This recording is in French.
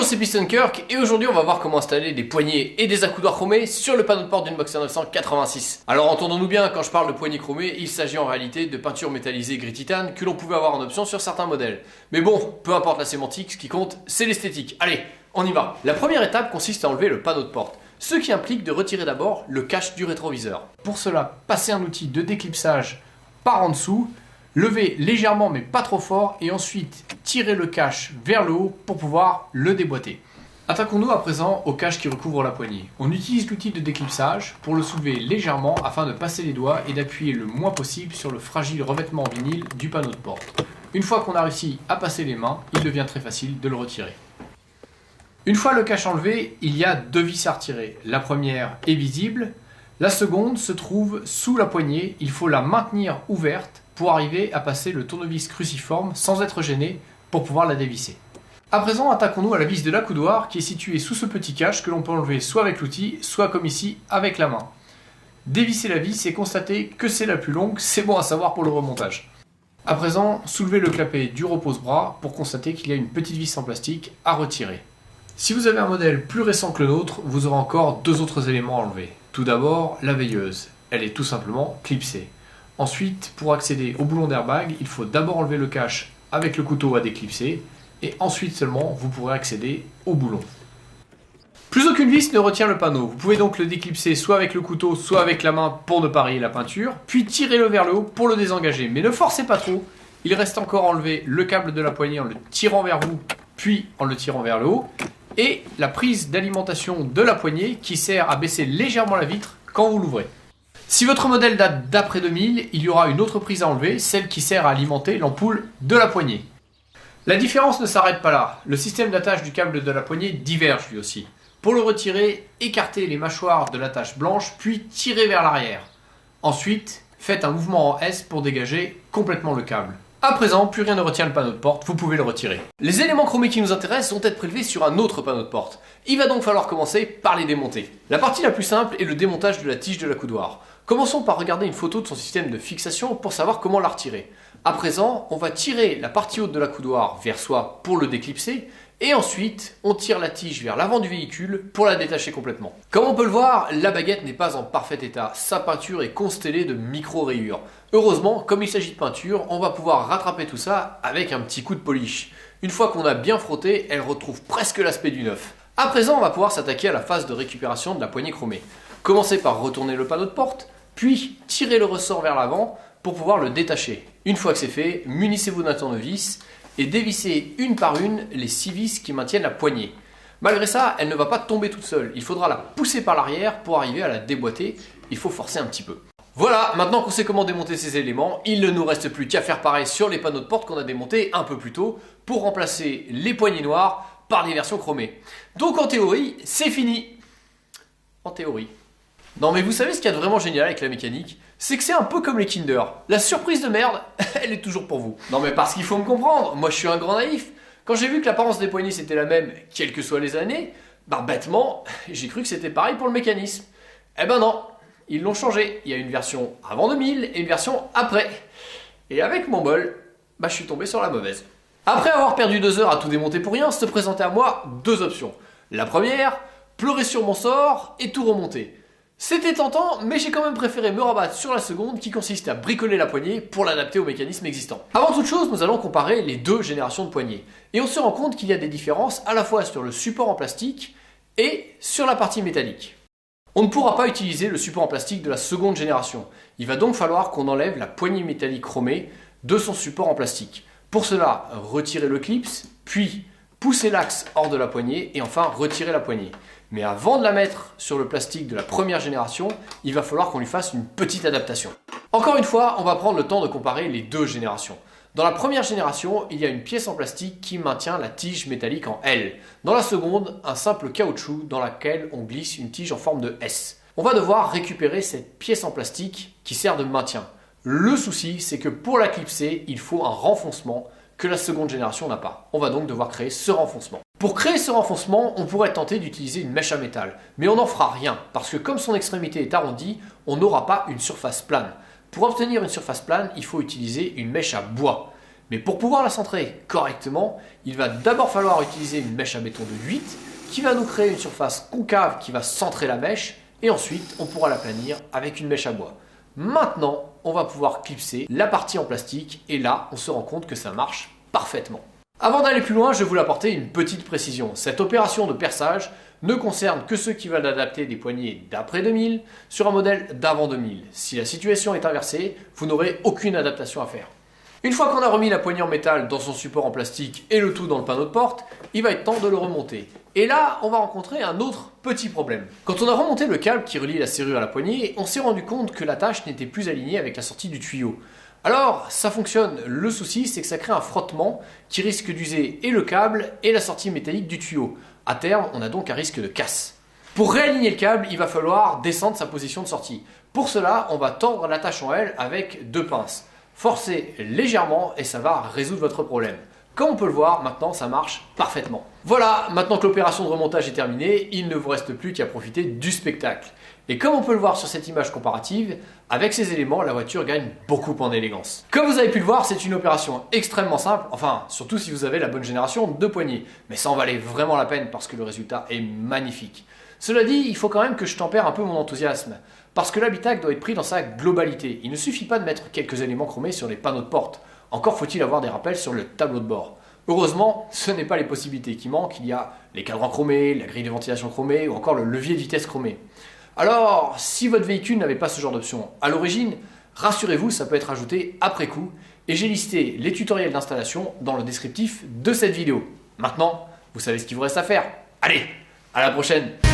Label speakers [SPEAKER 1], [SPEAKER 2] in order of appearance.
[SPEAKER 1] c'est PistonKirk et aujourd'hui on va voir comment installer des poignées et des accoudoirs chromés sur le panneau de porte d'une Boxer 986. Alors entendons-nous bien, quand je parle de poignées chromées, il s'agit en réalité de peinture métallisée gris titane que l'on pouvait avoir en option sur certains modèles. Mais bon, peu importe la sémantique, ce qui compte c'est l'esthétique. Allez, on y va. La première étape consiste à enlever le panneau de porte, ce qui implique de retirer d'abord le cache du rétroviseur. Pour cela, passez un outil de déclipsage par en dessous, levez légèrement mais pas trop fort et ensuite tirez le cache vers le haut pour pouvoir le déboîter. Attaquons-nous à présent au cache qui recouvre la poignée. On utilise l'outil de déclipsage pour le soulever légèrement afin de passer les doigts et d'appuyer le moins possible sur le fragile revêtement en vinyle du panneau de porte. Une fois qu'on a réussi à passer les mains, il devient très facile de le retirer. Une fois le cache enlevé, il y a deux vis à retirer. La première est visible, la seconde se trouve sous la poignée, il faut la maintenir ouverte pour arriver à passer le tournevis cruciforme sans être gêné pour pouvoir la dévisser. À présent, attaquons-nous à la vis de l'accoudoir qui est située sous ce petit cache que l'on peut enlever soit avec l'outil, soit comme ici avec la main. Dévisser la vis et constater que c'est la plus longue, c'est bon à savoir pour le remontage. À présent, soulevez le clapet du repose-bras pour constater qu'il y a une petite vis en plastique à retirer. Si vous avez un modèle plus récent que le nôtre, vous aurez encore deux autres éléments à enlever. Tout d'abord, la veilleuse. Elle est tout simplement clipsée. Ensuite, pour accéder au boulon d'airbag, il faut d'abord enlever le cache avec le couteau à déclipser et ensuite seulement vous pourrez accéder au boulon. Plus aucune vis ne retient le panneau. Vous pouvez donc le déclipser soit avec le couteau, soit avec la main pour ne pas rayer la peinture, puis tirez-le vers le haut pour le désengager. Mais ne forcez pas trop, il reste encore à enlever le câble de la poignée en le tirant vers vous, puis en le tirant vers le haut, et la prise d'alimentation de la poignée qui sert à baisser légèrement la vitre quand vous l'ouvrez. Si votre modèle date d'après 2000, il y aura une autre prise à enlever, celle qui sert à alimenter l'ampoule de la poignée. La différence ne s'arrête pas là, le système d'attache du câble de la poignée diverge lui aussi. Pour le retirer, écartez les mâchoires de l'attache blanche, puis tirez vers l'arrière. Ensuite, faites un mouvement en S pour dégager complètement le câble. À présent, plus rien ne retient le panneau de porte, vous pouvez le retirer. Les éléments chromés qui nous intéressent vont être prélevés sur un autre panneau de porte. Il va donc falloir commencer par les démonter. La partie la plus simple est le démontage de la tige de l'accoudoir. Commençons par regarder une photo de son système de fixation pour savoir comment la retirer. À présent, on va tirer la partie haute de l'accoudoir vers soi pour le déclipser, et ensuite, on tire la tige vers l'avant du véhicule pour la détacher complètement. Comme on peut le voir, la baguette n'est pas en parfait état. Sa peinture est constellée de micro-rayures. Heureusement, comme il s'agit de peinture, on va pouvoir rattraper tout ça avec un petit coup de polish. Une fois qu'on a bien frotté, elle retrouve presque l'aspect du neuf. À présent, on va pouvoir s'attaquer à la phase de récupération de la poignée chromée. Commencez par retourner le panneau de porte, puis tirez le ressort vers l'avant pour pouvoir le détacher. Une fois que c'est fait, munissez-vous d'un tournevis et dévissez une par une les 6 vis qui maintiennent la poignée. Malgré ça, elle ne va pas tomber toute seule. Il faudra la pousser par l'arrière pour arriver à la déboîter. Il faut forcer un petit peu. Voilà, maintenant qu'on sait comment démonter ces éléments, il ne nous reste plus qu'à faire pareil sur les panneaux de porte qu'on a démontés un peu plus tôt pour remplacer les poignées noires par les versions chromées. Donc en théorie, c'est fini. En théorie. Non mais vous savez ce qu'il y a de vraiment génial avec la mécanique? C'est que c'est un peu comme les Kinder. La surprise de merde, elle est toujours pour vous. Non mais parce qu'il faut me comprendre, moi je suis un grand naïf. Quand j'ai vu que l'apparence des poignées c'était la même, quelles que soient les années, bah bêtement, j'ai cru que c'était pareil pour le mécanisme. Eh ben non, ils l'ont changé. Il y a une version avant 2000 et une version après. Et avec mon bol, bah je suis tombé sur la mauvaise. Après avoir perdu 2 heures à tout démonter pour rien, se présentaient à moi deux options. La première, pleurer sur mon sort et tout remonter. C'était tentant, mais j'ai quand même préféré me rabattre sur la seconde qui consiste à bricoler la poignée pour l'adapter au mécanisme existant. Avant toute chose, nous allons comparer les deux générations de poignées. Et on se rend compte qu'il y a des différences à la fois sur le support en plastique et sur la partie métallique. On ne pourra pas utiliser le support en plastique de la seconde génération. Il va donc falloir qu'on enlève la poignée métallique chromée de son support en plastique. Pour cela, retirez le clips, puis poussez l'axe hors de la poignée et enfin retirez la poignée. Mais avant de la mettre sur le plastique de la première génération, il va falloir qu'on lui fasse une petite adaptation. Encore une fois, on va prendre le temps de comparer les deux générations. Dans la première génération, il y a une pièce en plastique qui maintient la tige métallique en L. Dans la seconde, un simple caoutchouc dans laquelle on glisse une tige en forme de S. On va devoir récupérer cette pièce en plastique qui sert de maintien. Le souci, c'est que pour la clipser, il faut un renfoncement que la seconde génération n'a pas. On va donc devoir créer ce renfoncement. Pour créer ce renfoncement, on pourrait tenter d'utiliser une mèche à métal, mais on n'en fera rien, parce que comme son extrémité est arrondie, on n'aura pas une surface plane. Pour obtenir une surface plane, il faut utiliser une mèche à bois. Mais pour pouvoir la centrer correctement, il va d'abord falloir utiliser une mèche à béton de 8 qui va nous créer une surface concave qui va centrer la mèche et ensuite on pourra l'aplanir avec une mèche à bois. Maintenant, on va pouvoir clipser la partie en plastique et là, on se rend compte que ça marche parfaitement. Avant d'aller plus loin, je vais vous apporter une petite précision. Cette opération de perçage ne concerne que ceux qui veulent adapter des poignées d'après 2000 sur un modèle d'avant 2000. Si la situation est inversée, vous n'aurez aucune adaptation à faire. Une fois qu'on a remis la poignée en métal dans son support en plastique et le tout dans le panneau de porte, il va être temps de le remonter. Et là, on va rencontrer un autre petit problème. Quand on a remonté le câble qui relie la serrure à la poignée, on s'est rendu compte que l'attache n'était plus alignée avec la sortie du tuyau. Alors, ça fonctionne. Le souci, c'est que ça crée un frottement qui risque d'user et le câble et la sortie métallique du tuyau. À terme, on a donc un risque de casse. Pour réaligner le câble, il va falloir descendre sa position de sortie. Pour cela, on va tordre l'attache en L avec 2 pinces. Forcez légèrement et ça va résoudre votre problème. Comme on peut le voir, maintenant ça marche parfaitement. Voilà, maintenant que l'opération de remontage est terminée, il ne vous reste plus qu'à profiter du spectacle. Et comme on peut le voir sur cette image comparative, avec ces éléments, la voiture gagne beaucoup en élégance. Comme vous avez pu le voir, c'est une opération extrêmement simple, enfin, surtout si vous avez la bonne génération de poignées. Mais ça en valait vraiment la peine parce que le résultat est magnifique. Cela dit, il faut quand même que je tempère un peu mon enthousiasme, parce que l'habitacle doit être pris dans sa globalité. Il ne suffit pas de mettre quelques éléments chromés sur les panneaux de porte, encore faut-il avoir des rappels sur le tableau de bord. Heureusement, ce n'est pas les possibilités qui manquent, il y a les cadrans chromés, la grille de ventilation chromée ou encore le levier de vitesse chromé. Alors, si votre véhicule n'avait pas ce genre d'option à l'origine, rassurez-vous, ça peut être ajouté après coup, et j'ai listé les tutoriels d'installation dans le descriptif de cette vidéo. Maintenant, vous savez ce qu'il vous reste à faire. Allez, à la prochaine!